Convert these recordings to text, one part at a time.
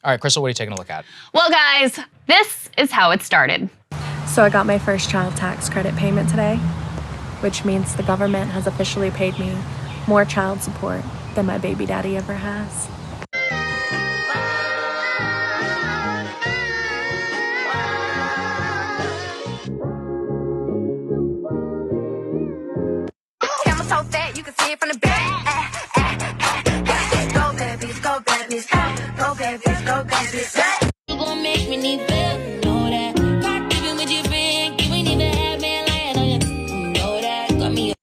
All right, Krystal, what are you taking a look at? Well, guys, this is how it started. So I got my first child tax credit payment today, which means the government has officially paid me more child support than my baby daddy ever has. Camera so fat you can see it from the back. Go babies, go babies, go babies, go babies. You gon' make me need bail, know that. Not even with your friend, you ain't even have me lying on you. Know that, got me.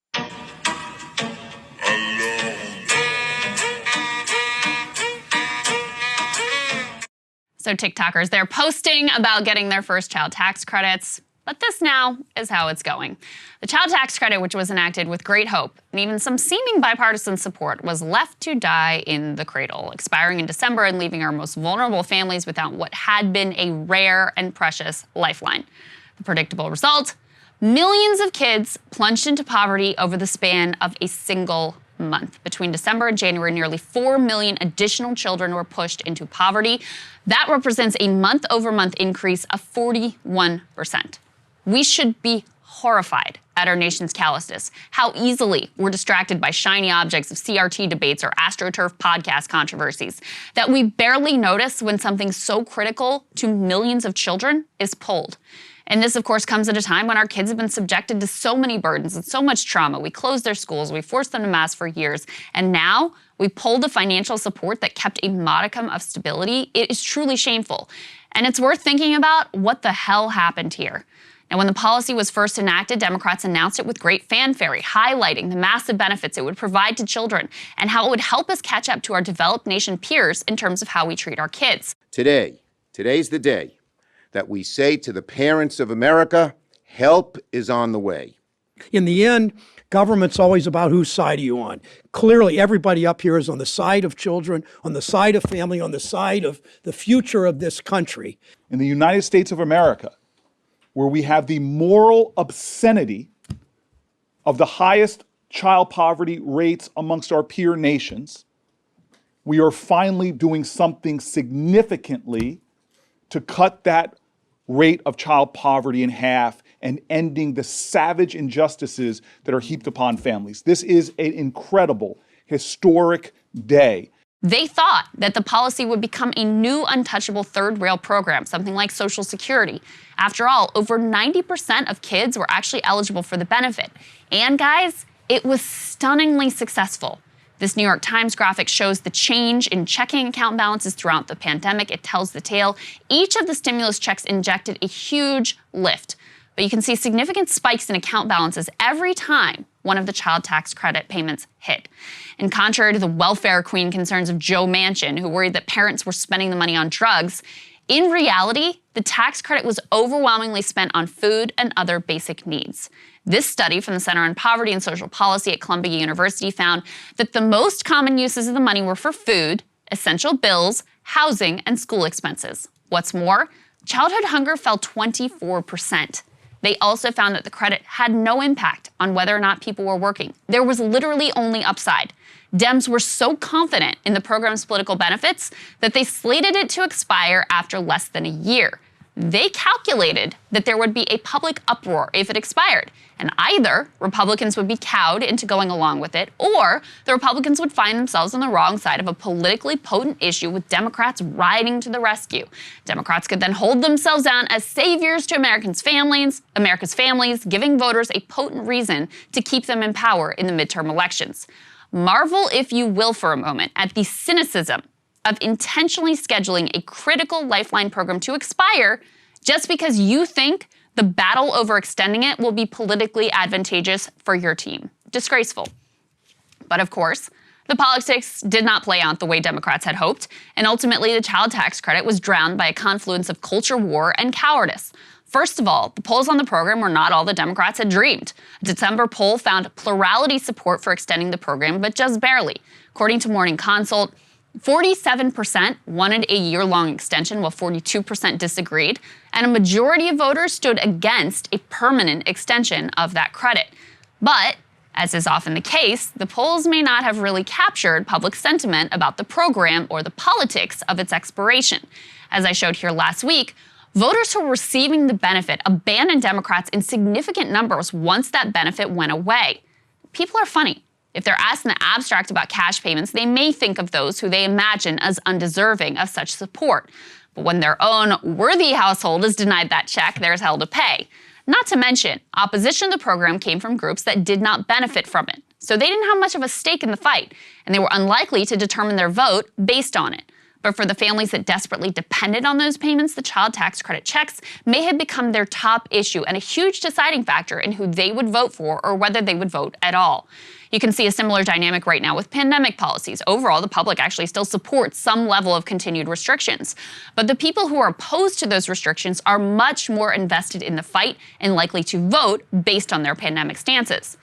So TikTokers, they're posting about getting their first child tax credits. But this now is how it's going. The child tax credit, which was enacted with great hope and even some seeming bipartisan support, was left to die in the cradle, expiring in December and leaving our most vulnerable families without what had been a rare and precious lifeline. The predictable result? Millions of kids plunged into poverty over the span of a single month. Between December and January, nearly 4 million additional children were pushed into poverty. That represents a month-over-month increase of 41%. We should be horrified at our nation's callousness, how easily we're distracted by shiny objects of CRT debates or AstroTurf podcast controversies, that we barely notice when something so critical to millions of children is pulled. And this, of course, comes at a time when our kids have been subjected to so many burdens and so much trauma. We closed their schools, we forced them to mask for years, and now we pulled the financial support that kept a modicum of stability. It is truly shameful. And it's worth thinking about what the hell happened here. Now, when the policy was first enacted, Democrats announced it with great fanfare, highlighting the massive benefits it would provide to children and how it would help us catch up to our developed nation peers in terms of how we treat our kids. Today's the day that we say to the parents of America, help is on the way. In the end, government's always about whose side are you on. Clearly, everybody up here is on the side of children, on the side of family, on the side of the future of this country. In the United States of America, where we have the moral obscenity of the highest child poverty rates amongst our peer nations, we are finally doing something significantly to cut that rate of child poverty in half and ending the savage injustices that are heaped upon families. This is an incredible, historic day. They thought that the policy would become a new untouchable third rail program, something like Social Security. After all, over 90% of kids were actually eligible for the benefit. And guys, it was stunningly successful. This New York Times graphic shows the change in checking account balances throughout the pandemic. It tells the tale. Each of the stimulus checks injected a huge lift. But you can see significant spikes in account balances every time one of the child tax credit payments hit. And contrary to the welfare queen concerns of Joe Manchin, who worried that parents were spending the money on drugs, in reality, the tax credit was overwhelmingly spent on food and other basic needs. This study from the Center on Poverty and Social Policy at Columbia University found that the most common uses of the money were for food, essential bills, housing, and school expenses. What's more, childhood hunger fell 24%. They also found that the credit had no impact on whether or not people were working. There was literally only upside. Dems were so confident in the program's political benefits that they slated it to expire after less than a year. They calculated that there would be a public uproar if it expired, and either Republicans would be cowed into going along with it, or the Republicans would find themselves on the wrong side of a politically potent issue with Democrats riding to the rescue. Democrats could then hold themselves down as saviors to America's families, giving voters a potent reason to keep them in power in the midterm elections. Marvel, if you will, for a moment at the cynicism of intentionally scheduling a critical lifeline program to expire just because you think the battle over extending it will be politically advantageous for your team. Disgraceful. But of course, the politics did not play out the way Democrats had hoped, and ultimately the child tax credit was drowned by a confluence of culture war and cowardice. First of all, the polls on the program were not all the Democrats had dreamed. A December poll found plurality support for extending the program, but just barely. According to Morning Consult, 47% wanted a year-long extension, while 42% disagreed, and a majority of voters stood against a permanent extension of that credit. But As is often the case, the polls may not have really captured public sentiment about the program or the politics of its expiration. As I showed here last week, voters who were receiving the benefit abandoned Democrats in significant numbers once that benefit went away. People are funny. If they're asked in the abstract about cash payments, they may think of those who they imagine as undeserving of such support. But when their own worthy household is denied that check, there's hell to pay. Not to mention, opposition to the program came from groups that did not benefit from it. So they didn't have much of a stake in the fight, and they were unlikely to determine their vote based on it. But for the families that desperately depended on those payments, the child tax credit checks may have become their top issue and a huge deciding factor in who they would vote for or whether they would vote at all. You can see a similar dynamic right now with pandemic policies. Overall, the public actually still supports some level of continued restrictions. But the people who are opposed to those restrictions are much more invested in the fight and likely to vote based on their pandemic stances.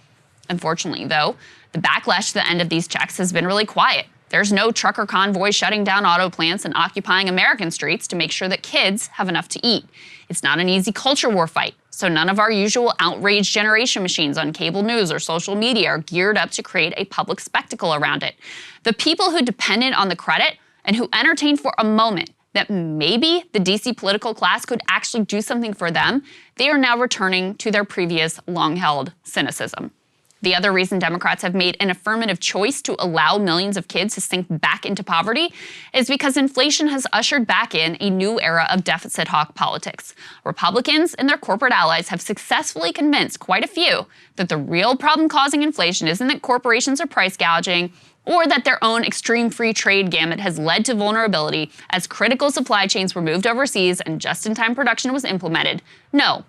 Unfortunately, though, the backlash to the end of these checks has been really quiet. There's no trucker convoy shutting down auto plants and occupying American streets to make sure that kids have enough to eat. It's not an easy culture war fight, so none of our usual outraged generation machines on cable news or social media are geared up to create a public spectacle around it. The people who depended on the credit and who entertained for a moment that maybe the DC political class could actually do something for them, they are now returning to their previous long-held cynicism. The other reason Democrats have made an affirmative choice to allow millions of kids to sink back into poverty is because inflation has ushered back in a new era of deficit hawk politics. Republicans and their corporate allies have successfully convinced quite a few that the real problem causing inflation isn't that corporations are price gouging or that their own extreme free trade gamut has led to vulnerability as critical supply chains were moved overseas and just-in-time production was implemented. No,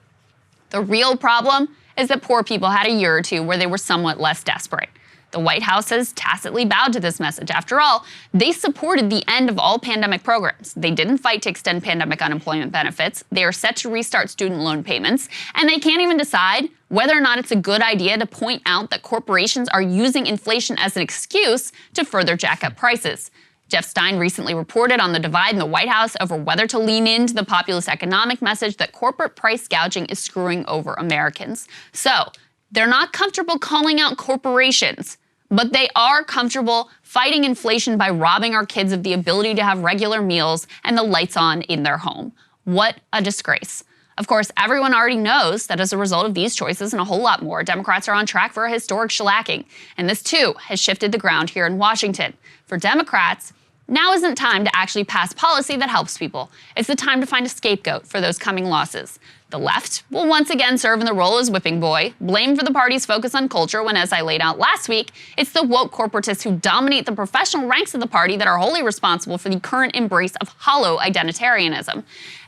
the real problem is that poor people had a year or two where they were somewhat less desperate. The White House has tacitly bowed to this message. After all, they supported the end of all pandemic programs. They didn't fight to extend pandemic unemployment benefits. They are set to restart student loan payments. And they can't even decide whether or not it's a good idea to point out that corporations are using inflation as an excuse to further jack up prices. Jeff Stein recently reported on the divide in the White House over whether to lean into the populist economic message that corporate price gouging is screwing over Americans. So, they're not comfortable calling out corporations, but they are comfortable fighting inflation by robbing our kids of the ability to have regular meals and the lights on in their home. What a disgrace. Of course, everyone already knows that as a result of these choices and a whole lot more, Democrats are on track for a historic shellacking. And this too has shifted the ground here in Washington. For Democrats, now isn't time to actually pass policy that helps people. It's the time to find a scapegoat for those coming losses. The left will once again serve in the role as whipping boy, blamed for the party's focus on culture when, as I laid out last week, it's the woke corporatists who dominate the professional ranks of the party that are wholly responsible for the current embrace of hollow identitarianism.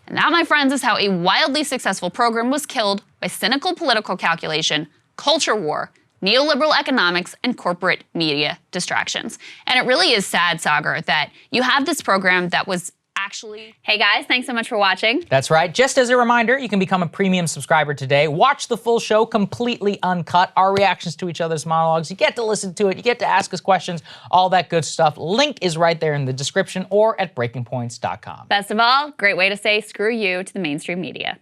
And that, my friends, is how a wildly successful program was killed by cynical political calculation, culture war, neoliberal economics, and corporate media distractions. And it really is sad, Sagar, that you have this program that was actually... Hey guys, thanks so much for watching. That's right. Just as a reminder, you can become a premium subscriber today. Watch the full show completely uncut, our reactions to each other's monologues. You get to listen to it, you get to ask us questions, all that good stuff. Link is right there in the description or at breakingpoints.com. Best of all, great way to say screw you to the mainstream media.